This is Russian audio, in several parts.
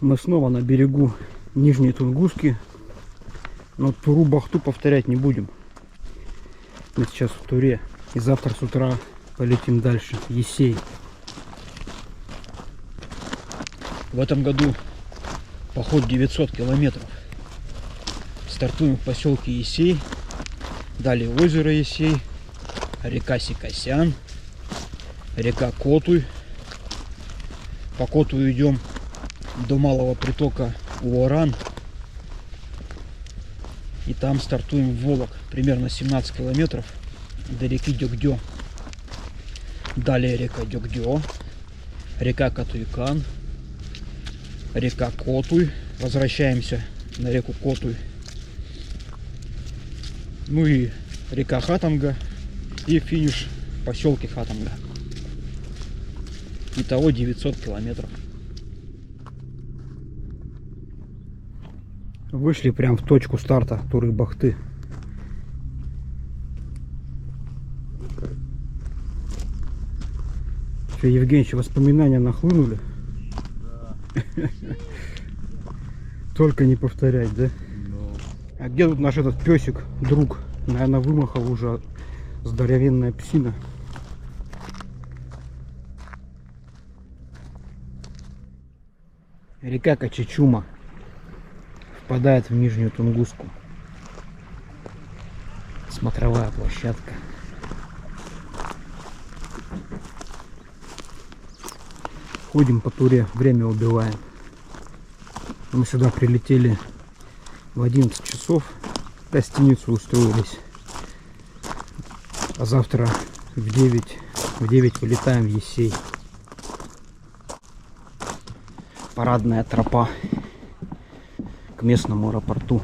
Мы снова на берегу Нижней Тунгуски, но Туру-Бахту повторять не будем. Мы сейчас в Туре, и завтра с утра полетим дальше, Есей. В этом году поход 900 километров. Стартуем в поселке Есей, далее озеро Есей, река Сикасян, река Котуй. По Котую идем до малого притока Уоран. И там стартуем в Волок. Примерно 17 километров до реки Дёгдё. Далее река Дёгдё, река Катуйкан, река Котуй. Возвращаемся на реку Котуй. Ну и река Хатанга. И финиш в поселке Хатанга. Итого 900 километров. Вышли прям в точку старта Туры-Бахты. Что, Евгеньевич, воспоминания нахлынули? Да. Только не повторять, да? А где тут наш этот песик, друг? Наверное, вымахал уже здоровенная псина. Река Качичума впадает в Нижнюю Тунгуску. Смотровая площадка. Ходим по Туре, время убиваем. Мы сюда прилетели в 11 часов, в гостиницу устроились. А завтра в 9 вылетаем в Есей. Парадная тропа к местному аэропорту.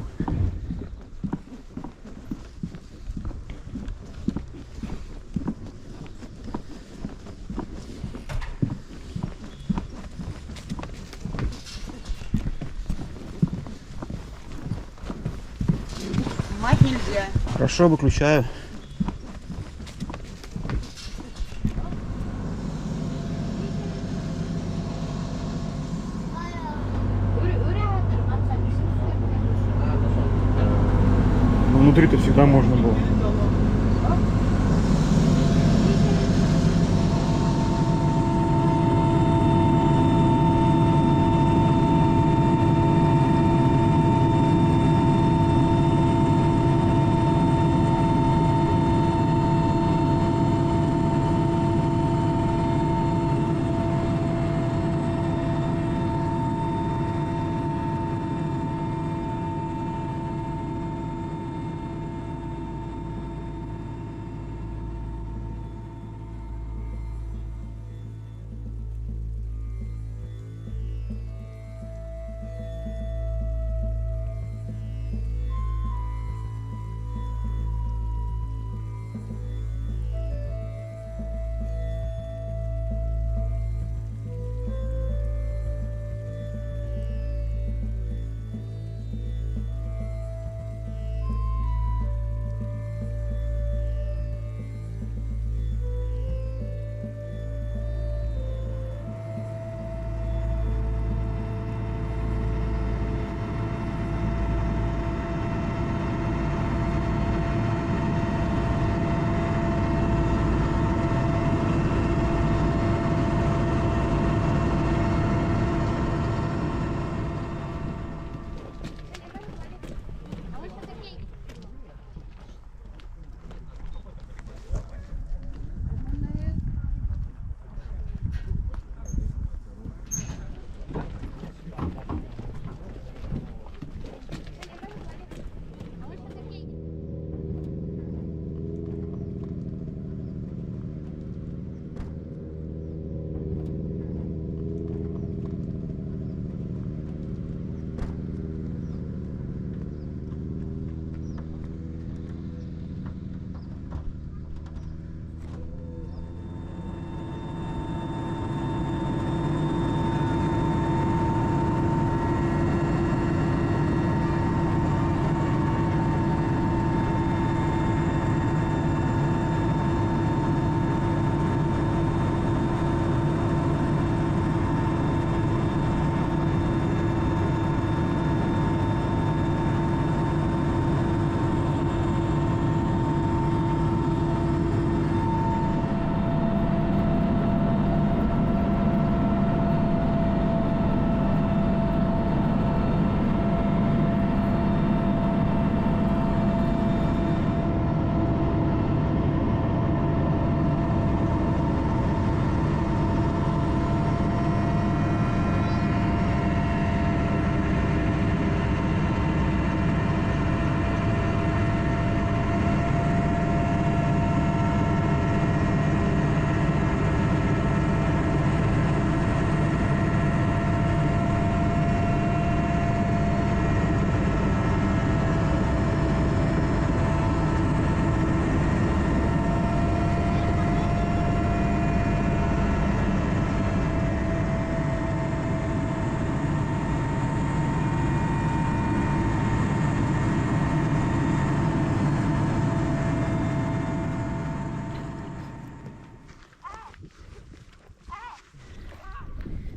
Снимать нельзя. Хорошо, выключаю. Внутри-то всегда можно было.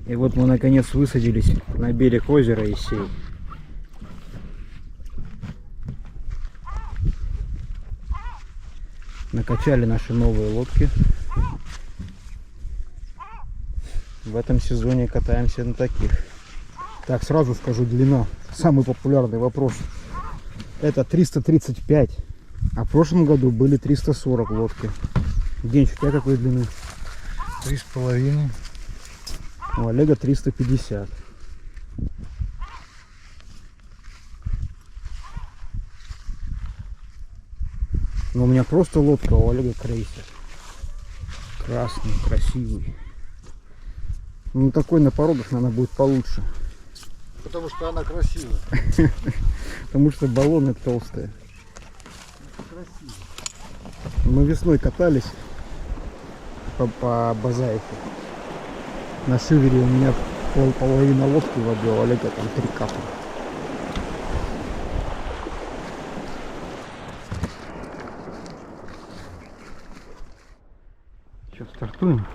И вот мы наконец высадились на берег озера Исей. Накачали наши новые лодки. В этом сезоне катаемся на таких. Так, сразу скажу длина. Самый популярный вопрос. Это 335. А в прошлом году были 340 лодки. Денчик, у тебя какой длины? 3,5. У Олега 350. Но у меня просто лодка, а у Олега крейсер. Красный, красивый. Ну такой на порогах, наверное, будет получше. Потому что она красивая. Потому что баллоны толстые. Красиво. Мы весной катались по базаику. На шивере у меня половина лодки воды, а у Олега там 3 капли. Сейчас стартуем.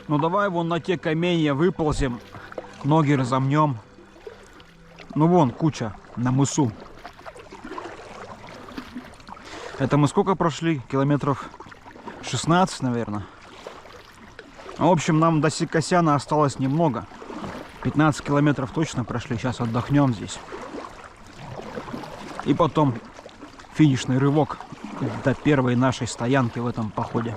Ну давай вон на те каменья выползем, ноги разомнем. Ну вон куча на мысу. Это мы сколько прошли? Километров 16, наверное. В общем, нам до Сикасяна осталось немного. 15 километров точно прошли. Сейчас отдохнем здесь. И потом финишный рывок до первой нашей стоянки в этом походе.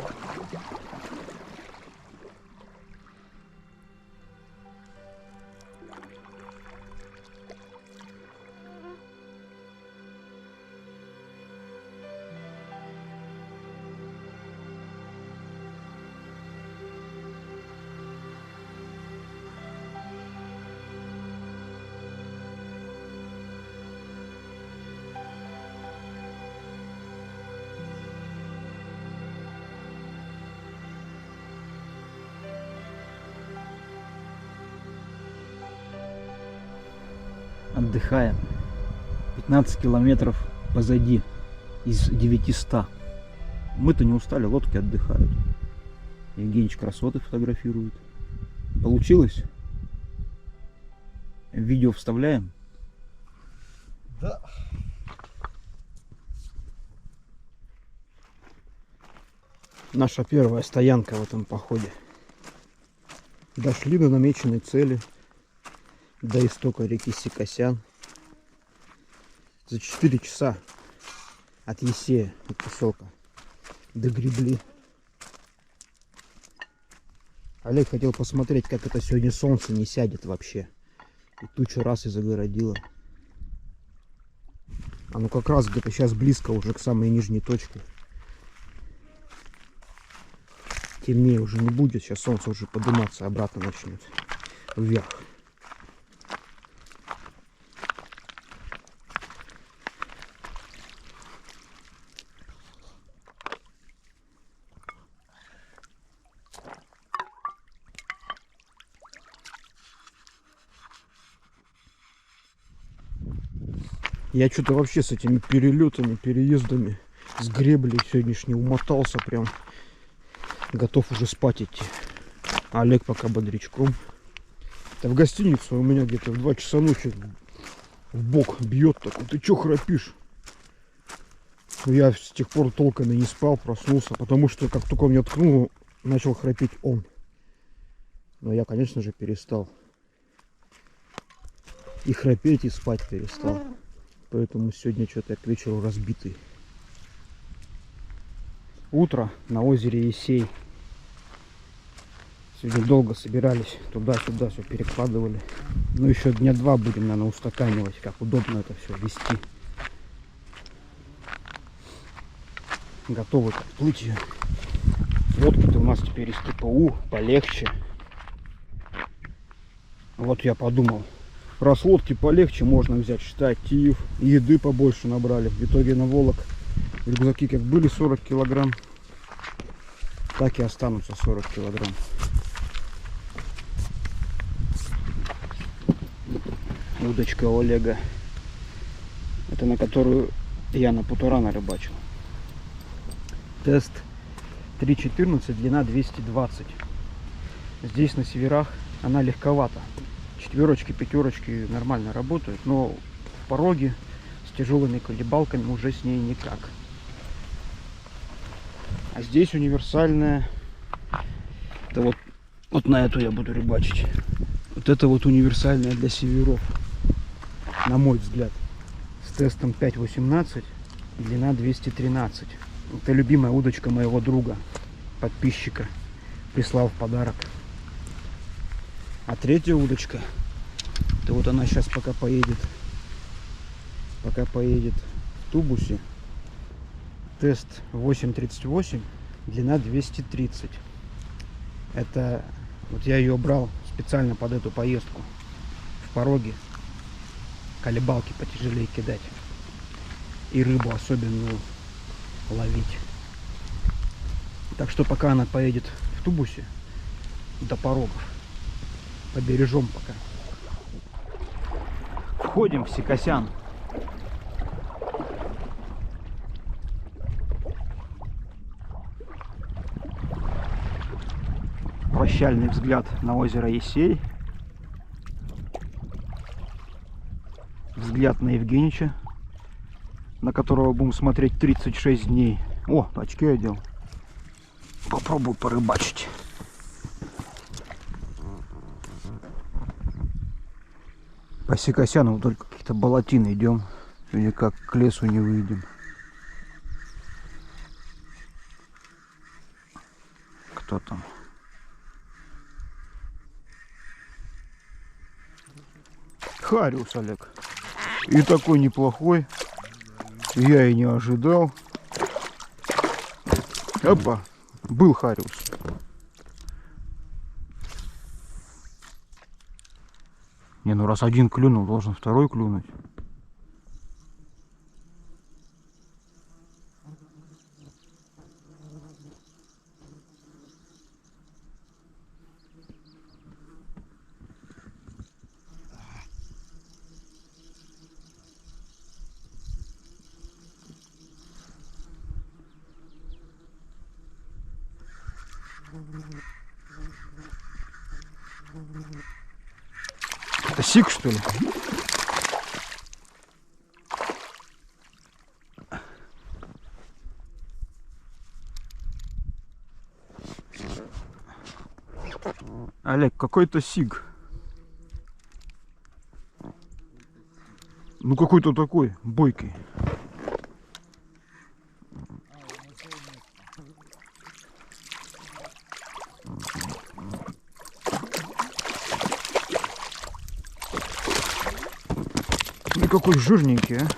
Отдыхаем. 15 километров позади из 900. Мы-то не устали, лодки отдыхают. Евгеньевич красоты фотографирует. Получилось? Видео вставляем? Да. Наша первая стоянка в этом походе. Дошли до намеченной цели. До истока реки Сикасян. За 4 часа от Есея, от поселка, догребли. Олег хотел посмотреть, как это сегодня солнце не сядет вообще. И тучу раз и загородило. Оно как раз где-то сейчас близко уже к самой нижней точке. Темнее уже не будет, сейчас солнце уже подниматься обратно начнет вверх. Я что-то вообще с этими перелетами, переездами, с греблей сегодняшней умотался прям. Готов уже спать идти. Олег пока бодрячком. Это в гостинице у меня где-то в 2 часа ночи в бок бьет такой. Ты чё храпишь? Я с тех пор толком и не спал, проснулся, потому что как только он меня ткнул, начал храпеть он. Но я, конечно же, перестал. И храпеть, и спать перестал. Поэтому сегодня что-то я к вечеру разбитый. Утро на озере Есей. Сегодня долго собирались, туда-сюда все перекладывали. Ну еще дня 2 будем, наверное, устаканивать, как удобно это все вести. Готовы к отплытию. Лодка-то у нас теперь из ТПУ, полегче. Вот я подумал, раз лодки полегче, можно взять штатив, еды побольше набрали. В итоге на Волок рюкзаки как были 40 килограмм, так и останутся 40 килограмм. Удочка у Олега. Это на которую я на Путурана рыбачил. Тест 3.14, длина 220. Здесь на северах она легковата. Четверочки, пятерочки нормально работают, но в пороге с тяжелыми колебалками уже с ней никак. А здесь универсальная. Это вот на эту я буду рыбачить. Вот это вот универсальная для северов, на мой взгляд. С тестом 5.18, длина 213. Это любимая удочка моего друга, подписчика. Прислал в подарок. А третья удочка, это вот она сейчас пока поедет в тубусе. Тест 8.38, длина 230. Это вот я ее брал специально под эту поездку. В пороге колебалки потяжелее кидать и рыбу особенную ловить. Так что пока она поедет в тубусе до порогов, побережем пока. Входим в Секосян. Прощальный взгляд на озеро Есей. Взгляд на Евгенича, на которого будем смотреть 36 дней. О, очки одел. Попробую порыбачить. По Секосяну только какие-то болотины идем. Или как к лесу не выйдем. Кто там? Хариус, Олег. И такой неплохой. Я и не ожидал. Опа, был хариус. Не, ну раз один клюнул, должен второй клюнуть. Это сик, что ли? Олег, какой-то сиг. Ну какой-то такой, бойкий. Ну какой жирненький, а?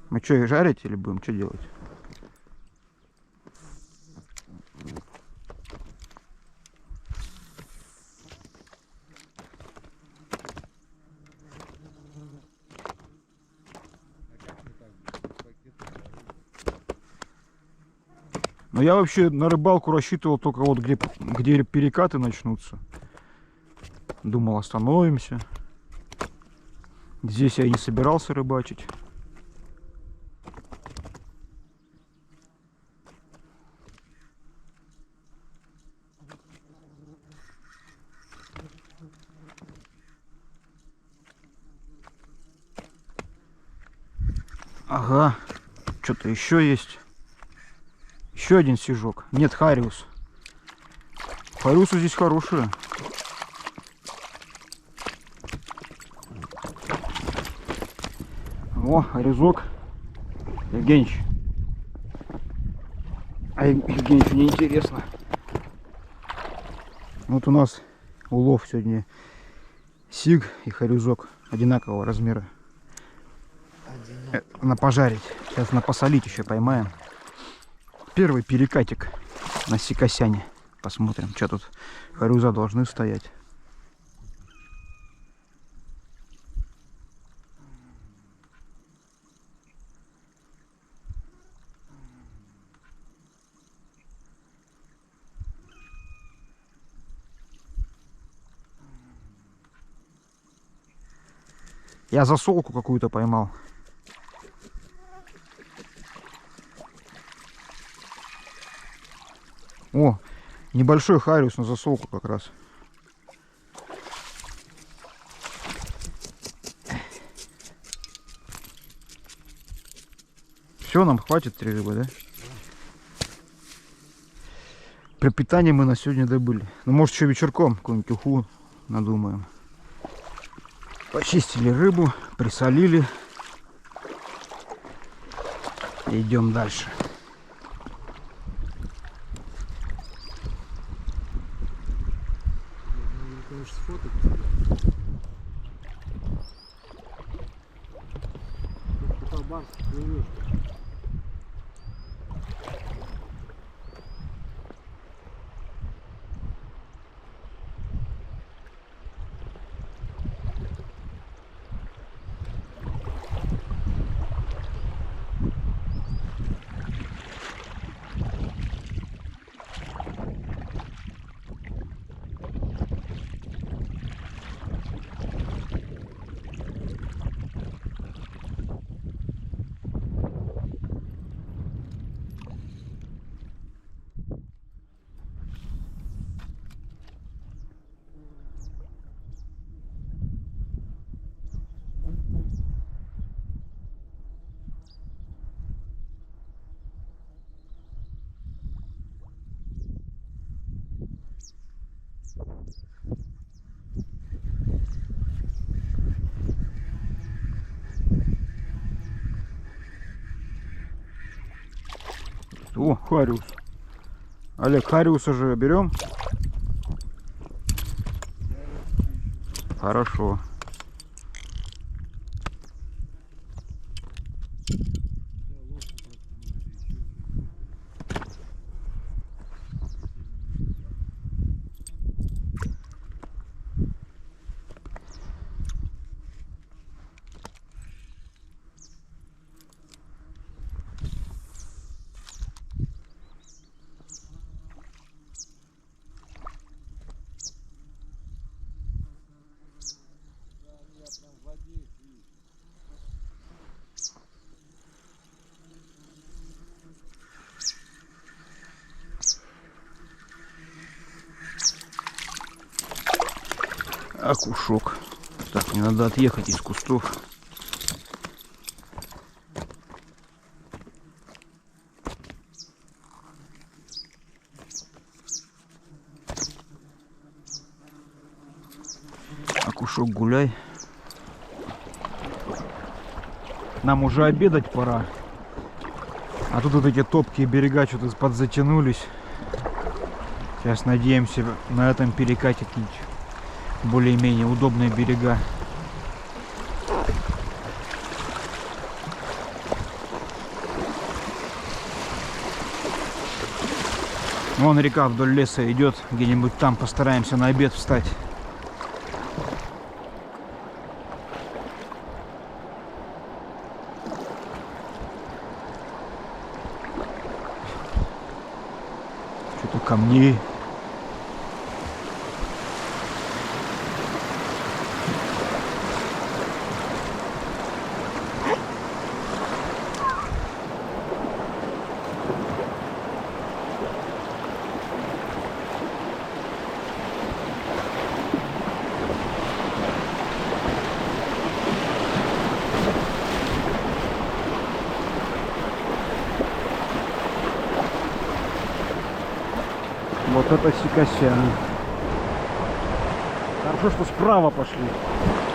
Мы что, их жарить или будем что делать? Но я вообще на рыбалку рассчитывал только вот где перекаты начнутся. Думал, остановимся. Здесь я и не собирался рыбачить. Ага. Что-то еще есть. Еще один сижок. Нет, хариус. Хариусы здесь хорошие. О, резок. Евгеньевич. А Евгеньевич, мне интересно. Вот у нас улов сегодня. Сиг и харюзок одинакового размера. На пожарить. Сейчас на посолить еще поймаем. Первый перекатик на сикосяне. Посмотрим, что тут харюза должны стоять. Я засолку какую-то поймал. О, небольшой хариус на засолку как раз. Все, нам хватит 3 рыбы, да? Пропитание мы на сегодня добыли. Ну, может, еще вечерком какую-нибудь уху надумаем. Почистили рыбу, присолили. Идем дальше. О, хариус. Олег, хариуса же берем? Хорошо. Окушок. Так, мне надо отъехать из кустов. Окушок, гуляй. Нам уже обедать пора. А тут вот эти топкие берега что-то подзатянулись. Сейчас надеемся на этом перекате какие-нибудь более-менее удобные берега. Вон река вдоль леса идет. Где-нибудь там постараемся на обед встать. Что-то камней. это Сикосян. Хорошо, что справа пошли.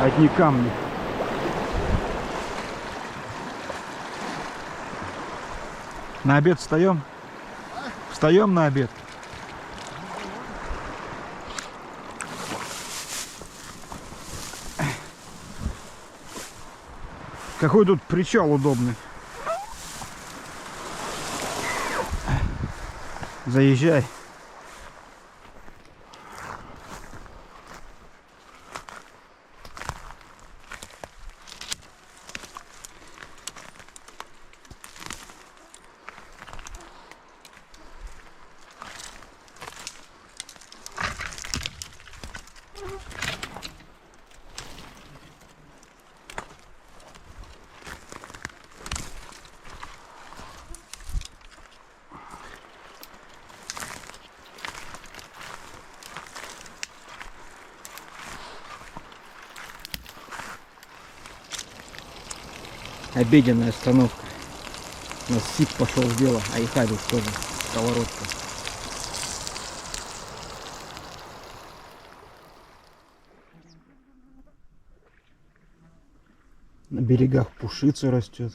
Одни камни. На обед встаем? Встаем на обед. Какой тут причал удобный. Заезжай. Обеденная остановка. У нас СИП пошел в дело, а и Хавис тоже. Сковородка. На берегах пушица растет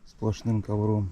сплошным ковром.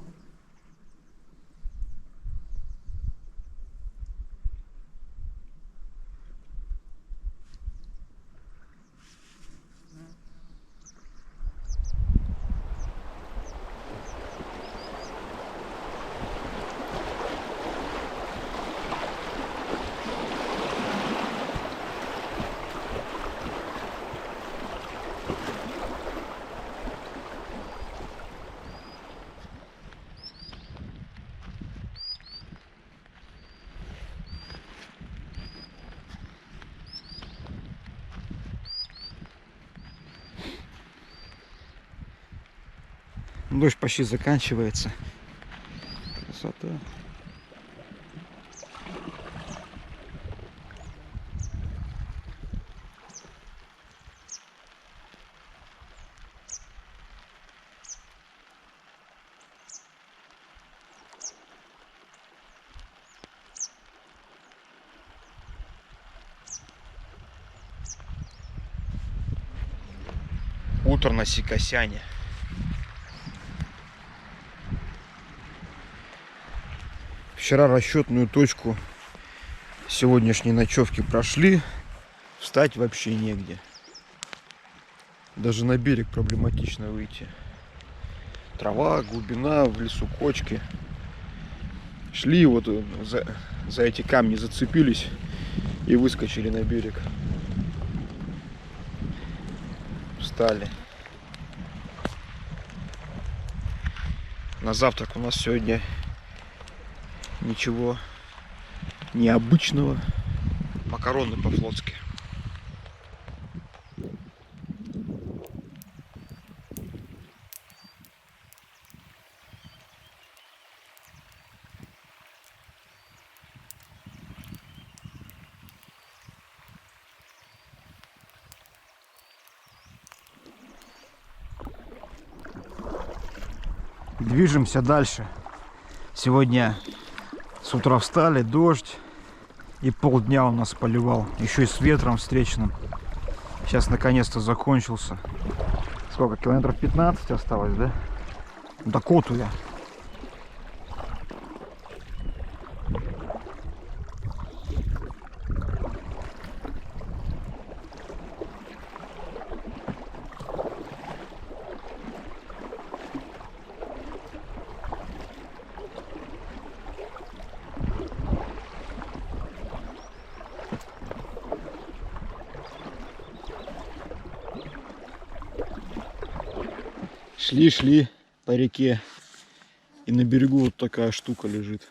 Дождь почти заканчивается. Красота. Утро на Сикосяне. Вчера расчетную точку сегодняшней ночевки прошли. Встать вообще негде. Даже на берег проблематично выйти. Трава, глубина, в лесу кочки. Шли вот за эти камни, зацепились и выскочили на берег. Встали. На завтрак у нас сегодня ничего необычного. Макароны по-флотски. Движемся дальше. Сегодня с утра встали, дождь, и полдня у нас поливал, еще и с ветром встречным. Сейчас наконец-то закончился. Сколько, километров 15 осталось, да? До Котуя. Шли по реке, и на берегу вот такая штука лежит.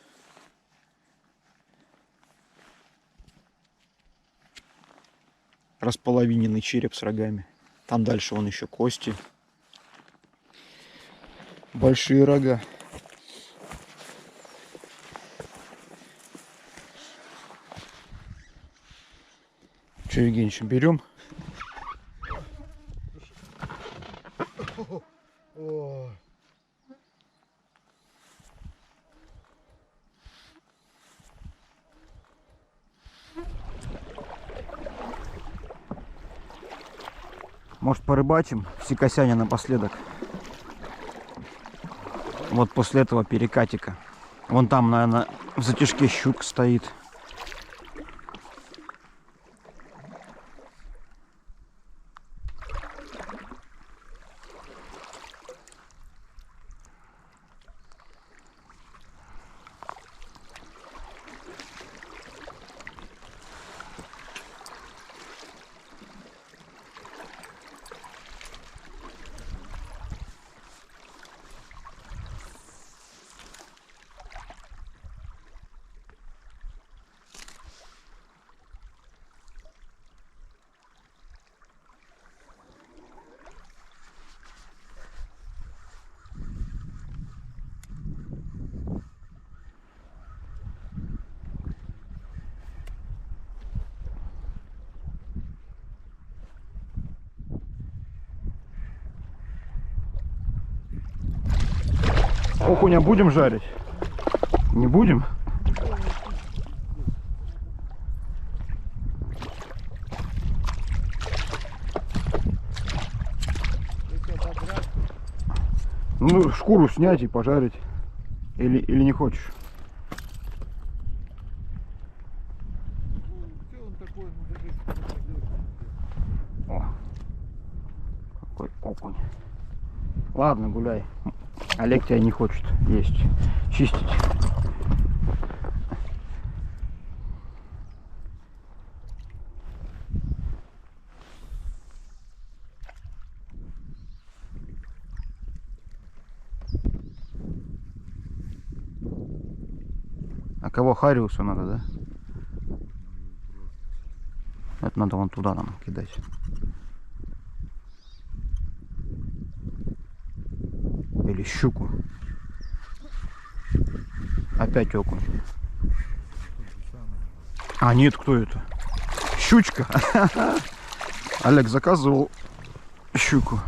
Располовиненный череп с рогами. Там дальше вон еще кости. Большие рога. Че, Евгеньевич, берем? О. Может, порыбачим в Сикосяне напоследок? Вот после этого перекатика. Вон там, наверное, в затяжке щук стоит. Окуня будем жарить? Не будем? Ну, шкуру снять и пожарить. Или не хочешь? О, какой окунь. Ладно, гуляй. Олег тебя не хочет есть, чистить. А кого Хариусу надо, да? Это надо вон туда нам кидать. Или щуку. Опять окунь. А нет, кто это? Щучка. Олег заказывал щуку.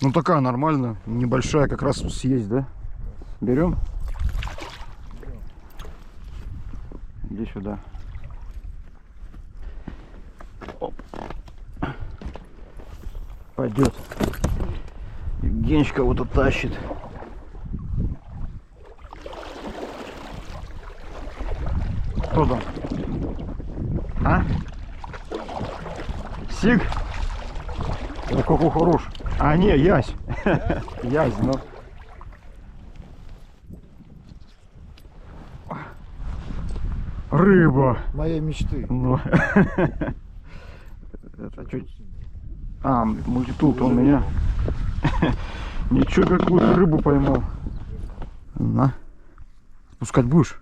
Ну такая нормальная, небольшая, как раз съесть, да? Берем? Иди сюда. Оп. Пойдет. Евгеньечка вот тащит. Кто там? А? Сиг? О, какой хорош. А, не, ясь. Ясь, ну. Рыба. Моей мечты. Ну. Это чуть. А, мультитул у меня. Ничего, какую рыбу поймал. На. Спускать будешь?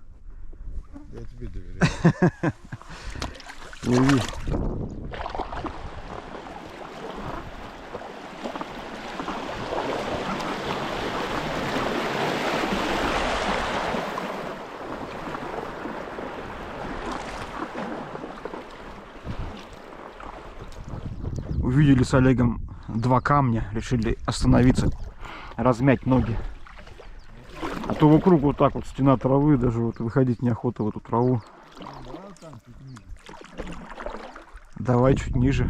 Я тебе доверяю. Лови. Увидели с Олегом два камня, решили остановиться, размять ноги. А то вокруг вот так вот стена травы, даже вот выходить неохота в эту траву. Давай чуть ниже.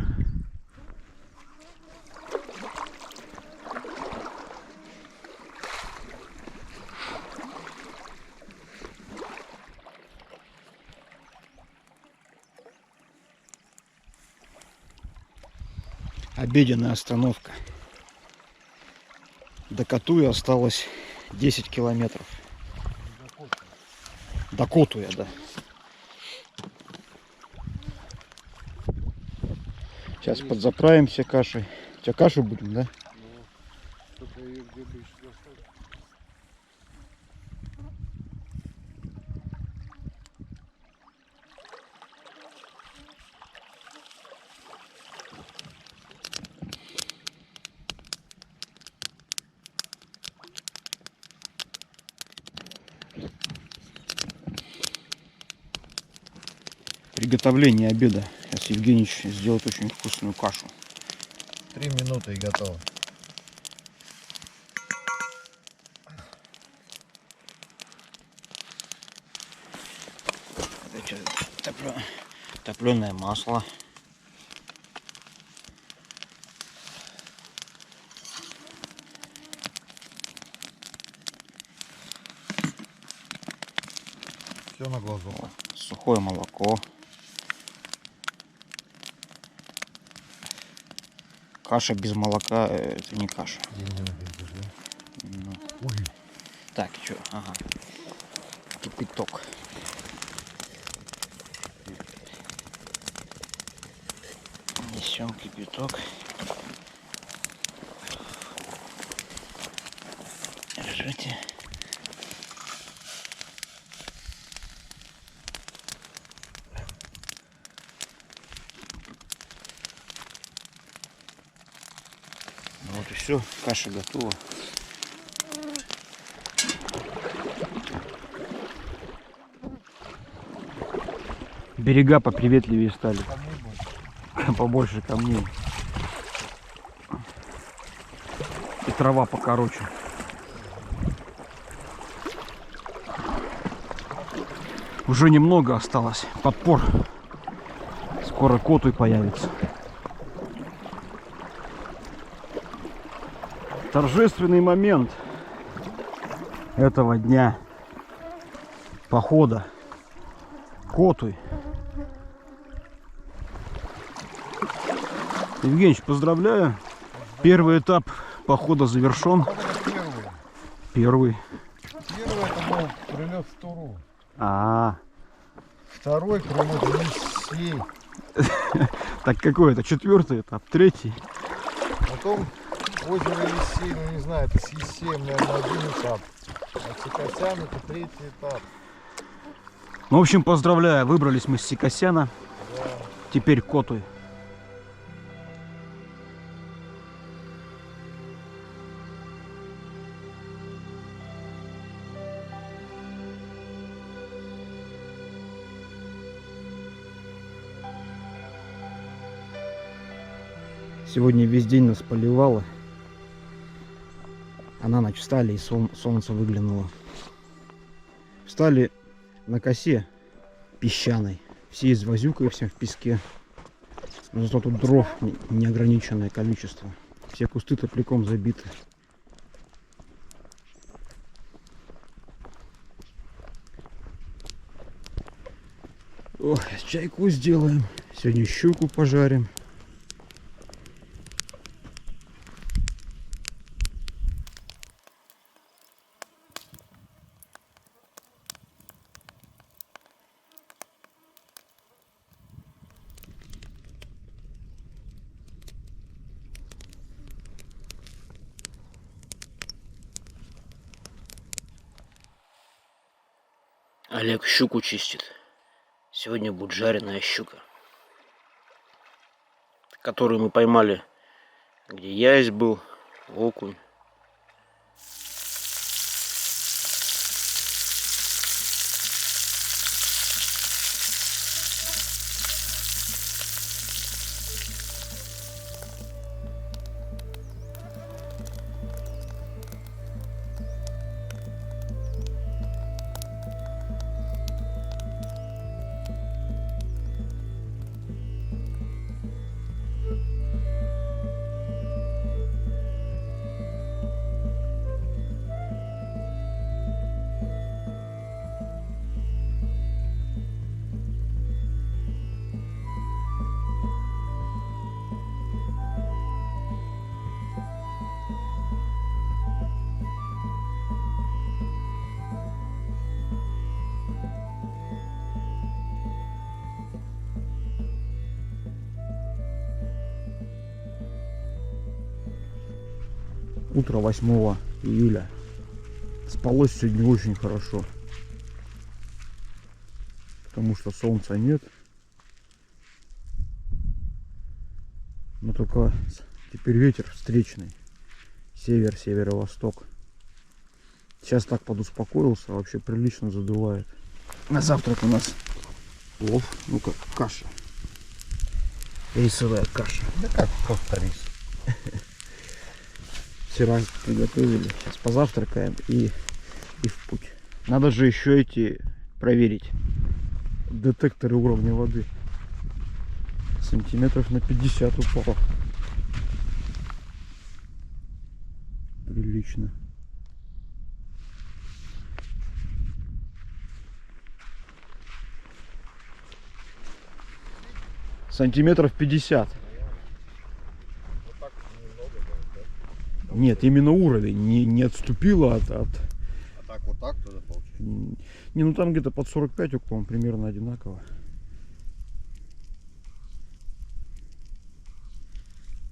Обеденная остановка. До Катуя осталось 10 километров. До Котуя, да. Сейчас подзаправимся кашей. У тебя кашу будем, да? Только ее где будешь достать? Приготовление обеда. Сейчас Евгеньевич сделает очень вкусную кашу. 3 минуты и готово. Это Топленое масло. Все на глазу. Сухое молоко. Каша без молока это не каша. Ну. Ой. Так, что? Ага. Кипяток. Несем кипяток. Держите. Вот и все, каша готова. Берега поприветливее стали. Побольше камней. И трава покороче. Уже немного осталось. Подпор. Скоро Котуй появится. Торжественный момент этого дня похода. Котуй. Евгеньевич, поздравляю. Первый этап похода завершен. Первый. Первый это был прилет в Туру. Второй прилет в Елисей. Так какой это? Четвертый этап? Третий? Потом озеро Елисей, ну не знаю, это с Елисеем, наверное, один этап. А Сикосян это третий этап. Ну, в общем, поздравляю. Выбрались мы с Сикосяна. Да. Теперь Котуй. Сегодня весь день нас поливало. А на ночь встали, и солнце выглянуло. Встали на косе песчаной. Все извозюкаемся в песке. Но зато тут дров неограниченное количество. Все кусты топляком забиты. Ох, чайку сделаем. Сегодня щуку пожарим. Олег щуку чистит. Сегодня будет жареная щука, которую мы поймали, где ясь был, окунь. Утро 8 июля. Спалось сегодня очень хорошо. Потому что солнца нет. Но только теперь ветер встречный. Север, северо-восток. Сейчас так подуспокоился, вообще прилично задувает. На завтрак у нас плов, ну как каша. Рисовая каша. Да как просто рис. Вчера приготовили. Сейчас позавтракаем и в путь. Надо же еще эти проверить. детекторы уровня воды. Сантиметров на 50 упало. Прилично. Сантиметров 50. Вот так немного, да? Нет, именно уровень не отступило от... А так вот так тогда получается? Не, ну там где-то под 45 уклон примерно одинаково.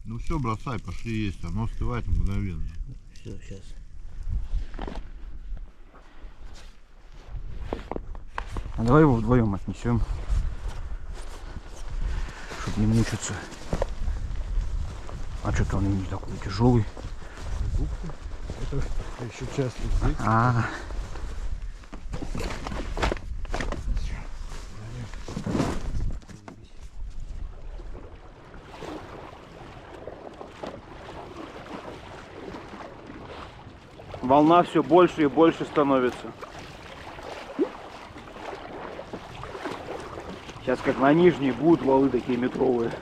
Ну все, бросай, пошли есть. Оно остывает мгновенно. Все, сейчас. А давай его вдвоем отнесем, чтобы не мучиться. А что-то он не такой тяжелый. Это еще часто здесь. Волна все больше и больше становится. Сейчас как на нижней будут валы такие метровые.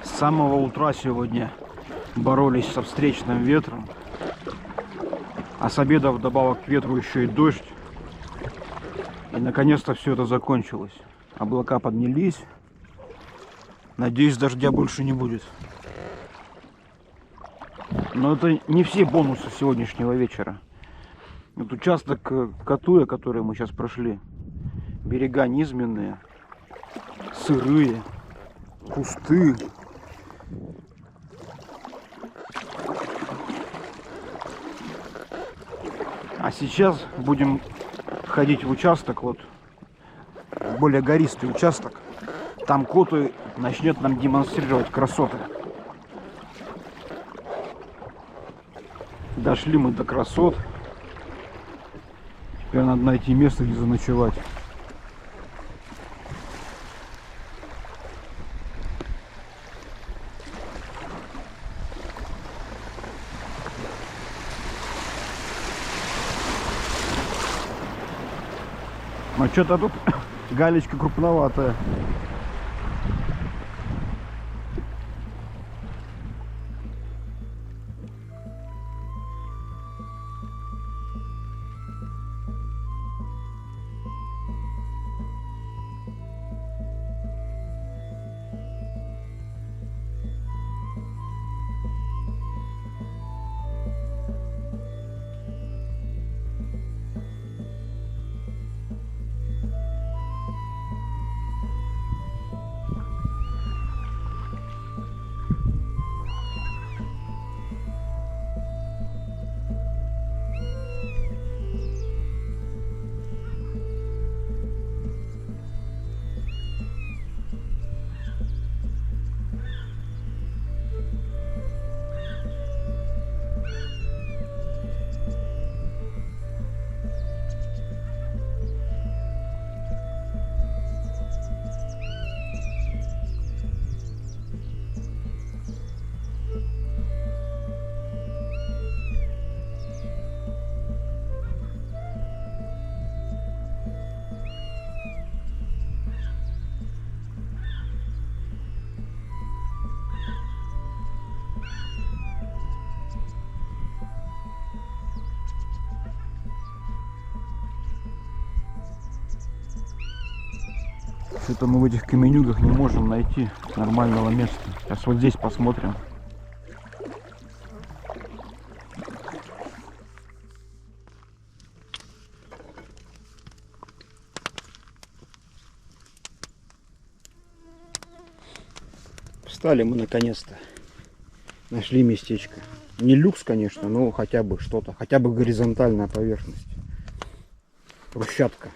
С самого утра сегодня боролись со встречным ветром. А с обеда вдобавок к ветру еще и дождь. И наконец-то все это закончилось. Облака поднялись. Надеюсь, дождя больше не будет. Но это не все бонусы сегодняшнего вечера. Вот участок Катуя, который мы сейчас прошли, берега низменные, сырые, кусты. А сейчас будем ходить в участок, вот более гористый участок. Там Коту начнет нам демонстрировать красоты. Дошли мы до красот. Теперь надо найти место, где заночевать. А что-то тут галечка крупноватая. Что-то мы в этих каменюгах не можем найти нормального места. Сейчас вот здесь посмотрим. Встали мы наконец-то. Нашли местечко. Не люкс, конечно, но хотя бы что-то. Хотя бы горизонтальная поверхность. Брусчатка.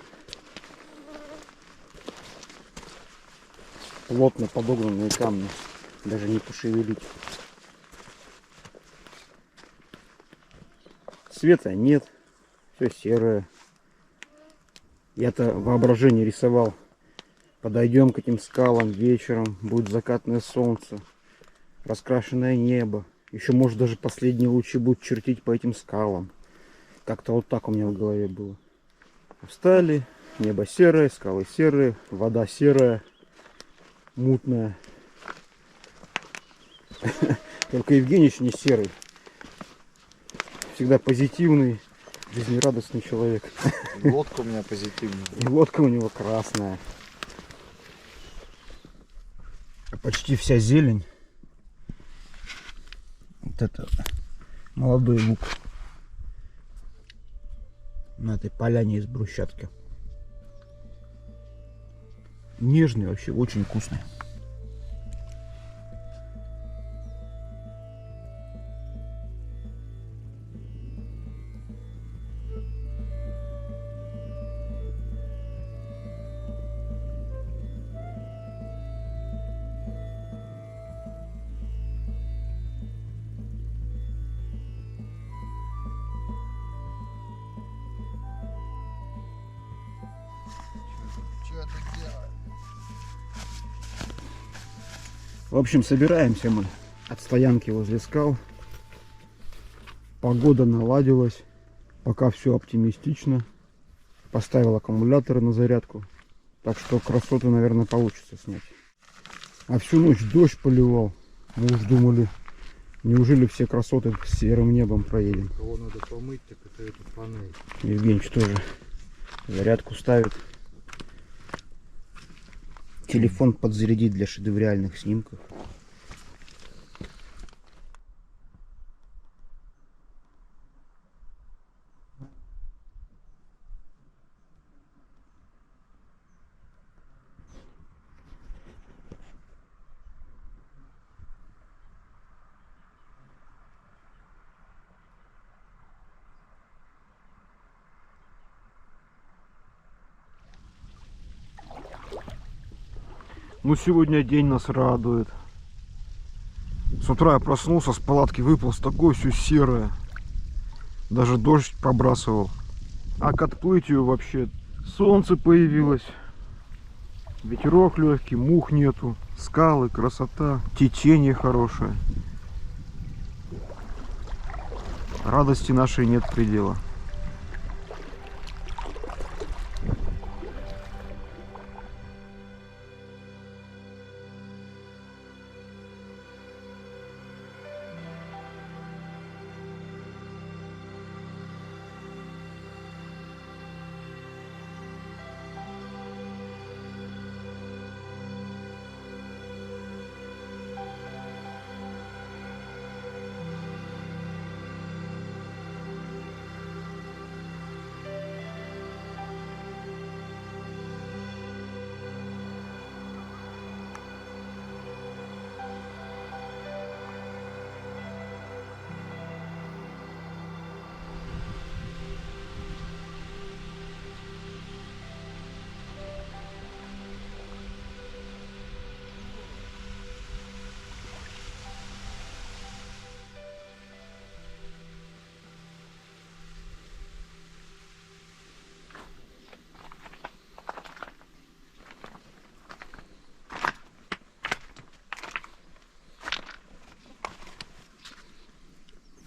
Плотно подогнанные камни. Даже не пошевелить. Света нет. Все серое. Я-то воображение рисовал. Подойдем к этим скалам вечером, будет закатное солнце, раскрашенное небо. Еще, может, даже последние лучи будут чертить по этим скалам. Как-то вот так у меня в голове было. Встали, небо серое, скалы серые, вода серая, мутная. Только Евгеньевич не серый. Всегда позитивный, жизнерадостный человек. И лодка у меня позитивная. И лодка у него красная. Почти вся зелень. Вот это молодой лук. На этой поляне из брусчатки. Нежный вообще, очень вкусный. Что это делает? В общем, собираемся мы от стоянки возле скал. Погода наладилась. Пока все оптимистично. Поставил аккумуляторы на зарядку. Так что красоты, наверное, получится снять. А всю ночь дождь поливал. Мы уж думали, неужели все красоты с серым небом проедем. Кого надо помыть, так это эту панель. Евгеньевич тоже зарядку ставит. Телефон подзарядить для шедевральных снимков. Ну, сегодня день нас радует. С утра я проснулся, с палатки выполз, такое все серое. Даже дождь пробрасывал. А к отплытию вообще солнце появилось. Ветерок легкий, мух нету. Скалы, красота, течение хорошее. Радости нашей нет предела.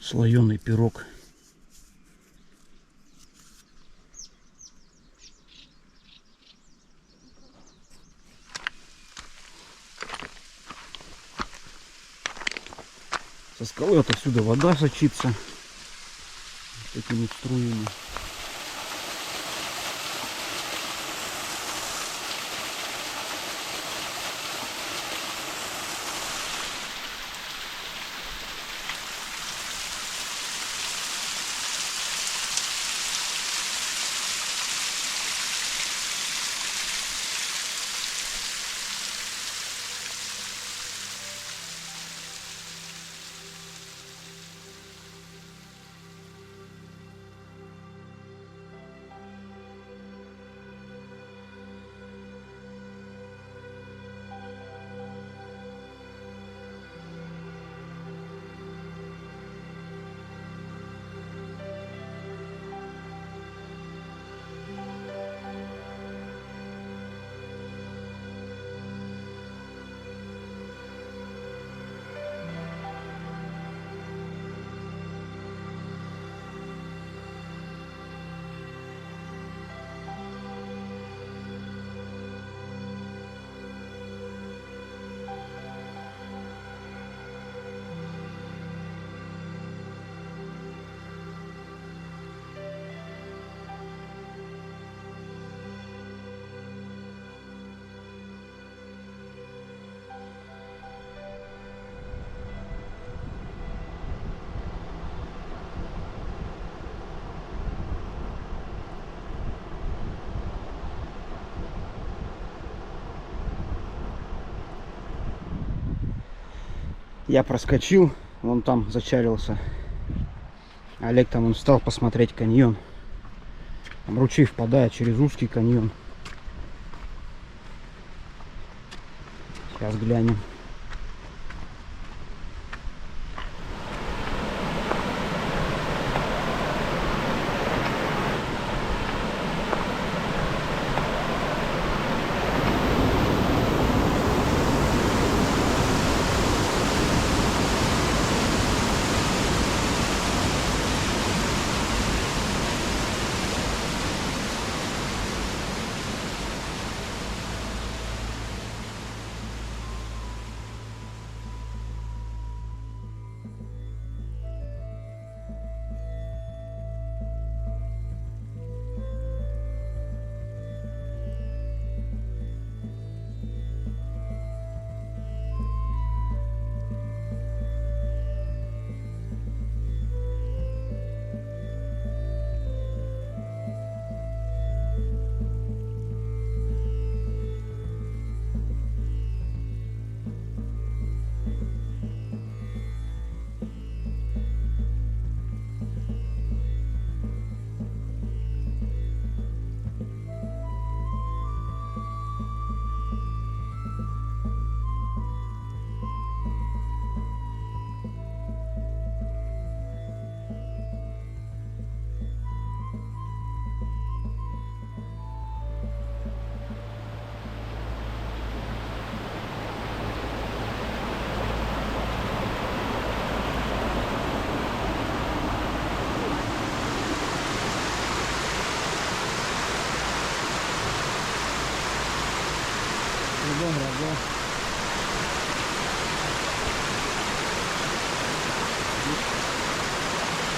Слоеный пирог. Со скалы вот отсюда вода сочится такими струями. Я проскочил, вон там зачарился. Олег там он встал посмотреть каньон. Там ручей впадает через узкий каньон. Сейчас глянем.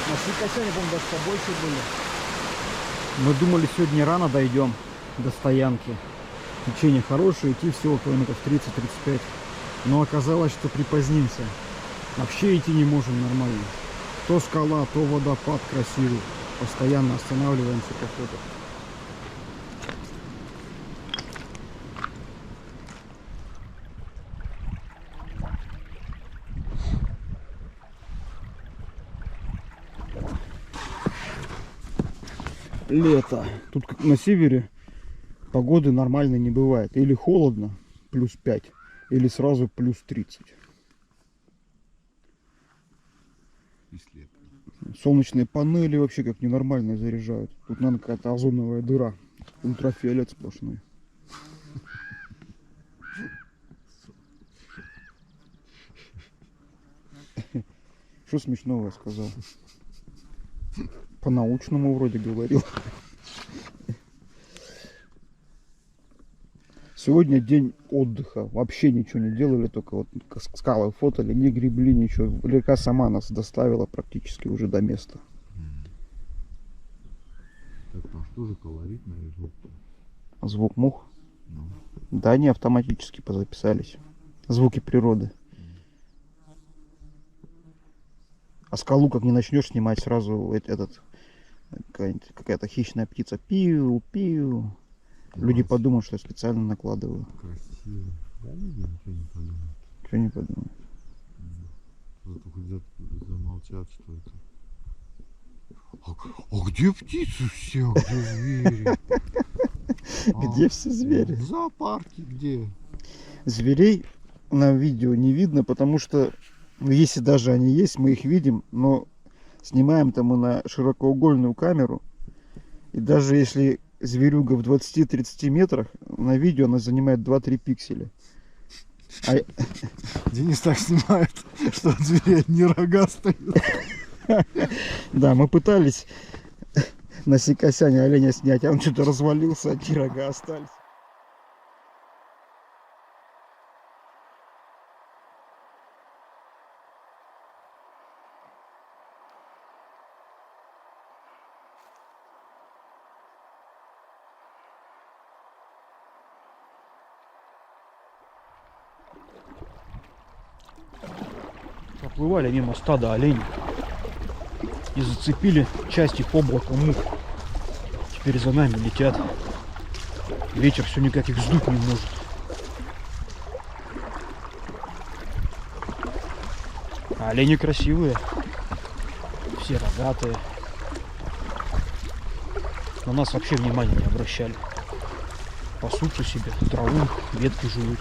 На Сикосяне, по-моему, даже побольше были. Мы думали, сегодня рано дойдем до стоянки. Течение хорошее, идти всего километров 30-35. Но оказалось, что припозднимся. Вообще идти не можем нормально. То скала, то водопад красивый. Постоянно останавливаемся по фото. Лето. Тут как на севере погоды нормально не бывает. Или холодно, плюс 5, или сразу плюс 30. Солнечные панели вообще как ненормально заряжают. Тут, наверное, какая-то озоновая дыра. Ультрафиолет сплошной. Что смешного я сказал? По-научному вроде говорил. Сегодня день отдыха. Вообще ничего не делали, только вот скалы фотали, не гребли, ничего. Река сама нас доставила практически уже до места. Так, там что же колоритный звук? Звук мух? Ну. Да, они автоматически позаписались. Звуки природы. А скалу как не начнешь снимать, сразу какая-то хищная птица. Пиу-пиу. Люди подумают, что я специально накладываю. Красиво. Да, люди ничего не подумают. Что не подумают? Зато хоть замолчат, что это. А где птицы все? Где звери? Где все звери? В зоопарке где? Зверей на видео не видно, потому что, ну, если даже они есть, мы их видим, но снимаем-то мы на широкоугольную камеру. И даже если зверюга в 20-30 метрах, на видео она занимает 2-3 пикселя. Денис так снимает, что от зверей одни рога стоят. Да, мы пытались на Сикосяне оленя снять, а он что-то развалился, одни рога остались. Проплывали мимо стада оленей и зацепили части облака мух. Теперь за нами летят. Ветер все никак их сдуть не может. А олени красивые. Все рогатые. На нас вообще внимания не обращали. Пасутся себе, траву, ветки жуют.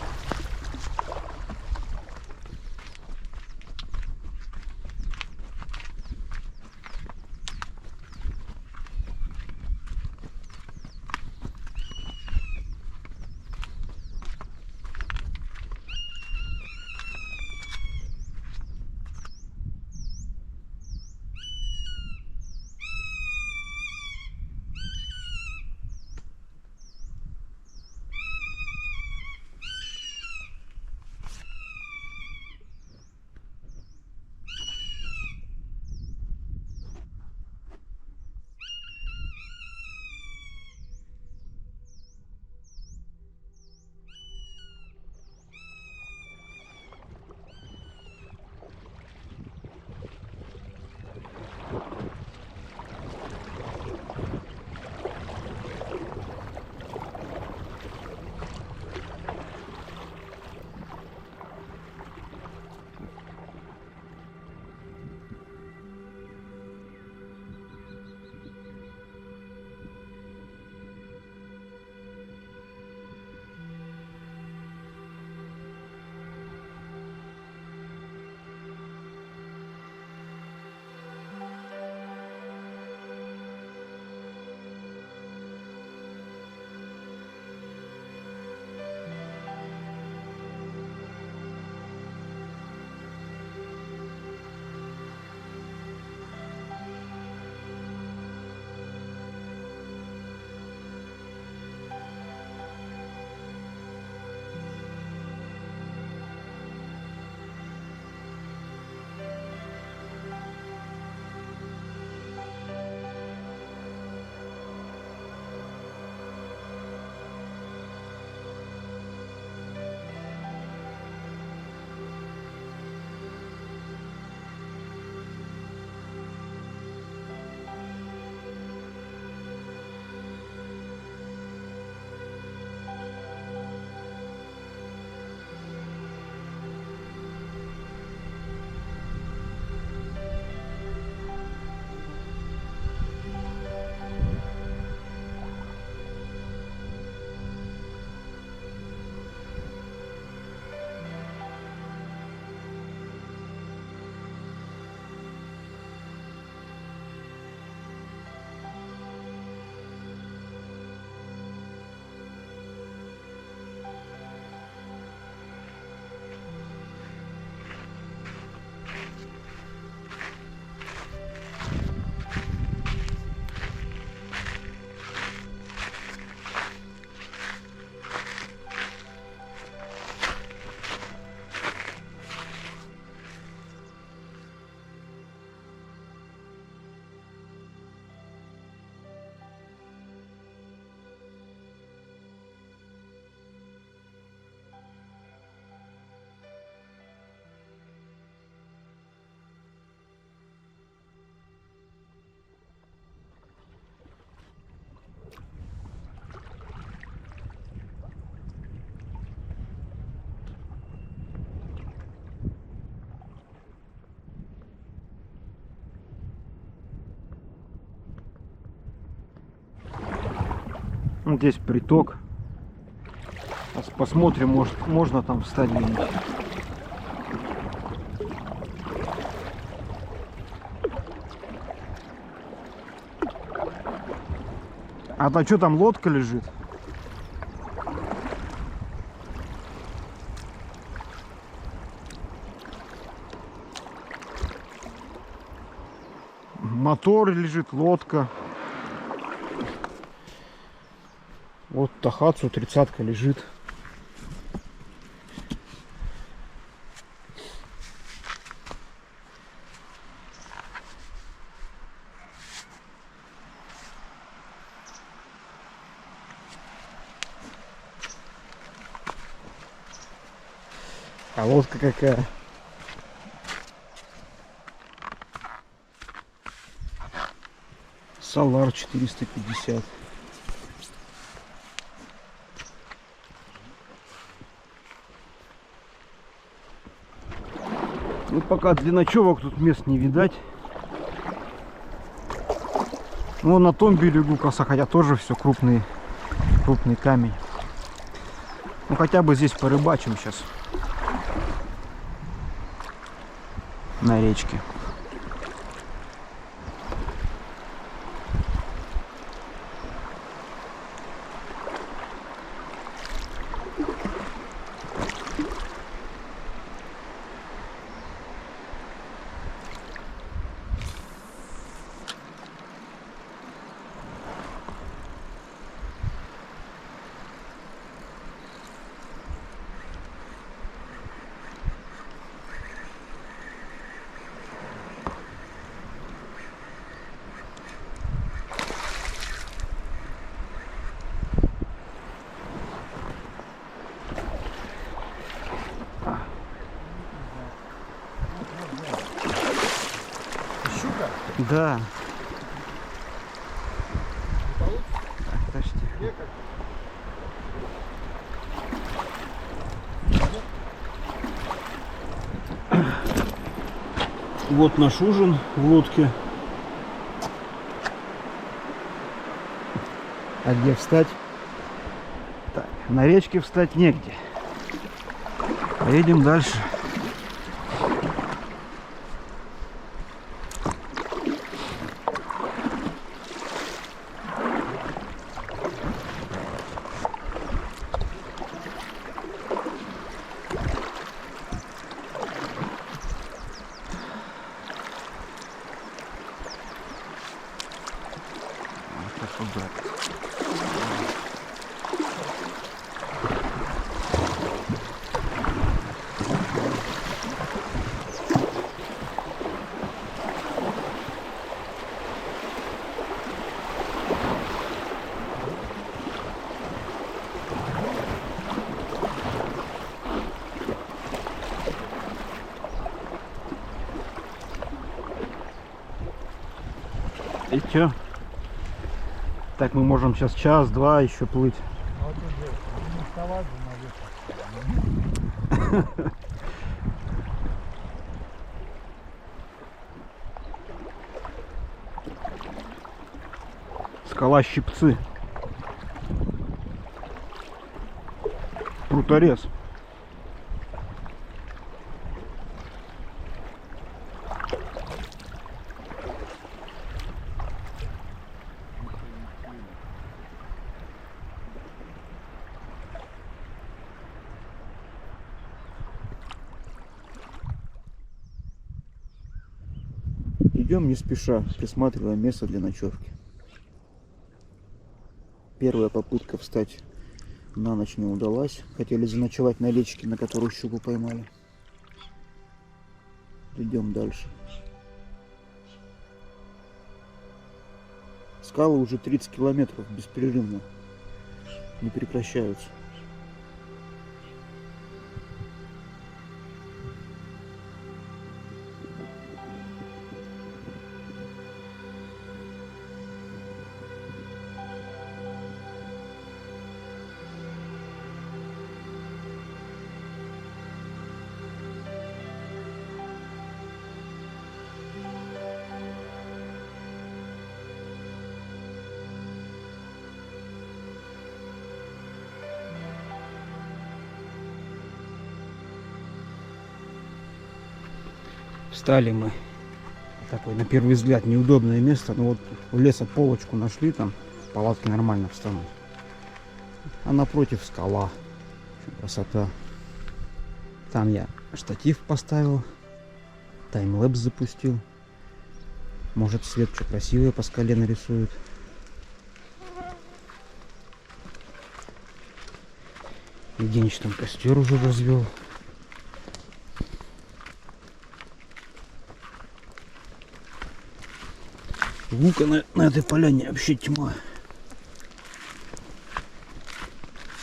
Вот здесь приток. Посмотрим, может, можно там встать где-нибудь. А то что там, лодка лежит? Мотор лежит, лодка. Вот Тахацу 30-ка лежит. А лодка какая? Solar 450. Ну пока для ночевок тут мест не видать. Ну на том берегу коса, хотя тоже все крупный камень. Ну хотя бы здесь порыбачим сейчас. На речке. Щука? Да. Так, подожди. Вот наш ужин в лодке. А где встать? Так, на речке встать негде. Поедем дальше. И чё? Так мы можем сейчас час-два еще плыть. А вот уже не вставать же на ветер. Скала Щипцы. Пруторез. Идем не спеша, присматривая место для ночевки. Первая попытка встать на ночь не удалась. Хотели заночевать на речке, на которую щуку поймали. Идем дальше. Скалы уже 30 километров беспрерывно не прекращаются. Встали мы. Такое, на первый взгляд, неудобное место. Но вот у леса полочку нашли, там палатки нормально встанут. А напротив скала. Красота. Там я штатив поставил. Таймлэпс запустил. Может, свет что красивое по скале нарисует. Евгеньевич там костер уже развел. Лука на этой поляне вообще тьма.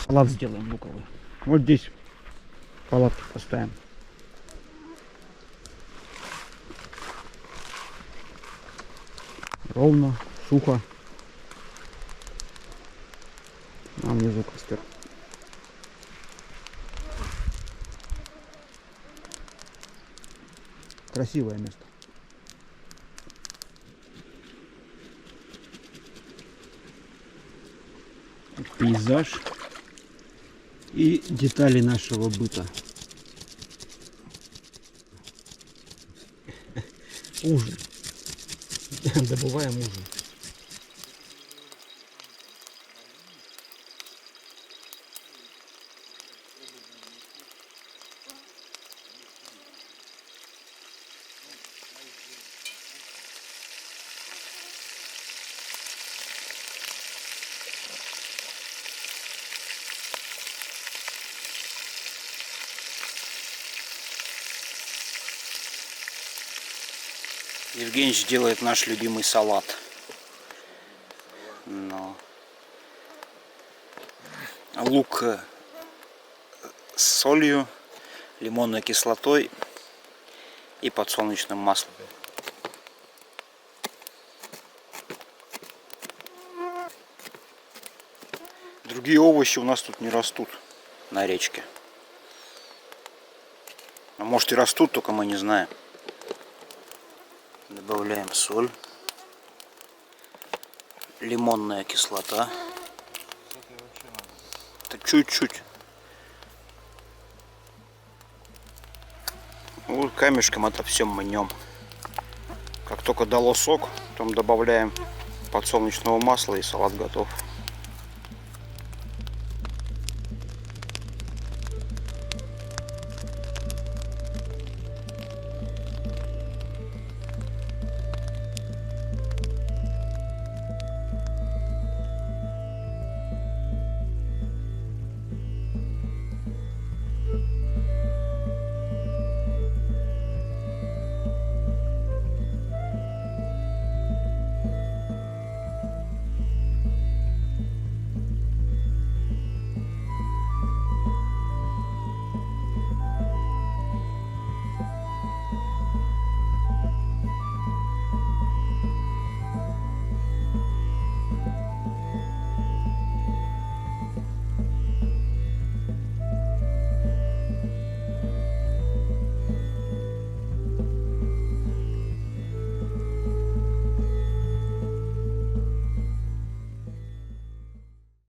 Салат сделаем луковый. Вот здесь палатки поставим. Ровно, сухо. А внизу костер. красивое место. Пейзаж и детали нашего быта. Ужин. Добываем ужин. Евгеньевич делает наш любимый салат. Но лук с солью, лимонной кислотой и подсолнечным маслом. Другие овощи у нас тут не растут на речке. А может и растут, только мы не знаем. Добавляем соль, лимонная кислота. Так чуть-чуть. Вот камешком это все мнем. Как только дало сок, потом добавляем подсолнечного масла и салат готов.